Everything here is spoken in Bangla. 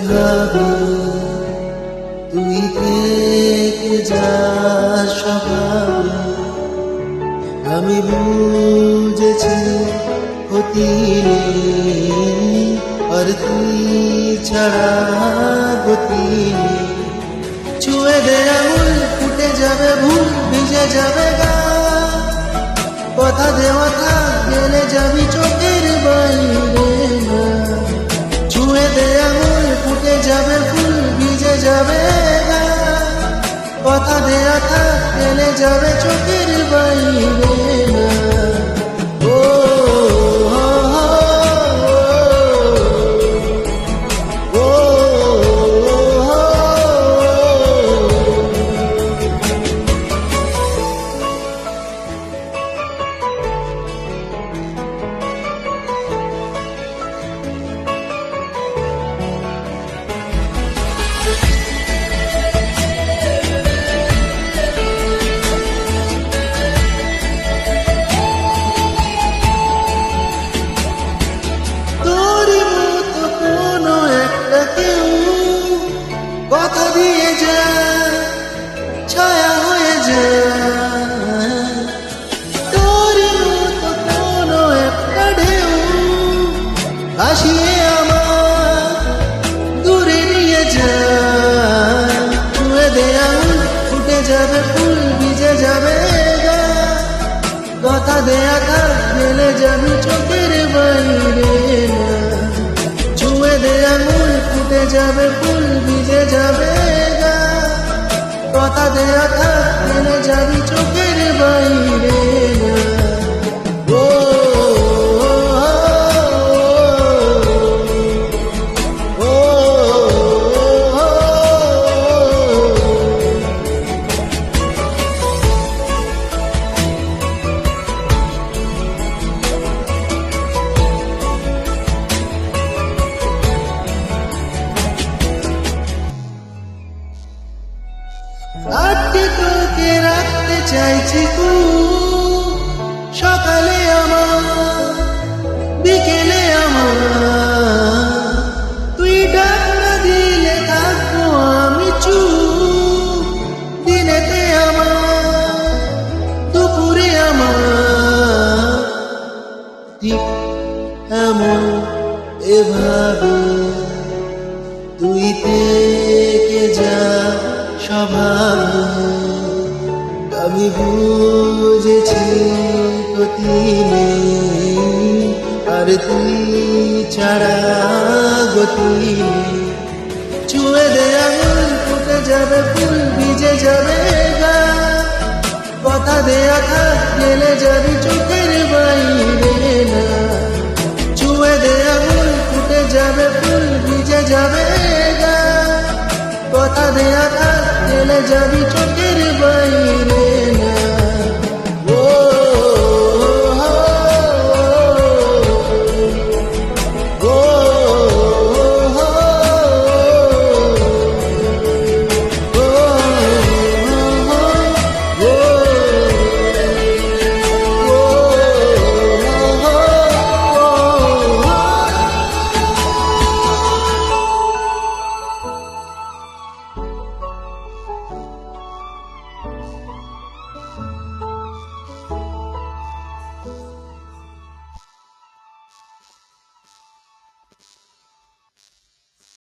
এভাবে তুই থেকে যা স্বভাবে আমি বুঝেছি ক্ষতি নেই আর তুই ছাড়া গতি নেই। ছুঁয়ে দে আঙুল ফুটে যাবে ভুল ভিজে যাবে গা, কথা দেওয়া থাক গেলে যাবি চোখের বাইরে না। ছুঁয়ে দে আঙুল ফুটে যাবে ফুল ভিজে যাবে গা, কথা দেওয়া থাক গেলে যাবে চোখের বাইরে না। ও কথা দিয়ে যা ছায়া হয়ে যা, তোর মতো কোনো একটা ঢেউ ভাসিয়ে আমার দূরে নিয়ে যা। ছুঁয়ে দে আঙুল ফুটে যাবে ফুল ভিজে যাবে গা, কথা দেয়া থাক গেলে যাবি চোখের বাইরে না। ছুঁয়ে দে আঙুল ফুটে যাবে ফুল ভিজে যাবে গা, কথা দেয়া থাক গেলে যাবি চোখের বাইরে না। ও আটকে তোকে রাখতে চাইছি সকালে আমার বিকেলে আমার, তুই ডাক না দিলে থাকবো আমি চুপ। দিনেতে আমার দুপুরে আমার ঠিক এমন এভাবে তুই থেকে যা স্বভাবে আমি বুঝেছি গতি নেই আর তুই ছাড়া গতি নেই। ছুঁয়ে দে আঙুল ফুটে যাবে ফুল ভিজে যাবে গা, কথা দেয়া থাক গেলে যাবি চোখের বাইরে না। ছুঁয়ে দে আঙুল ফুটে যাবে ফুল ভিজে যাবে গা, কথা দেয়া থাক গেলে যাবি চোখের বাইরে।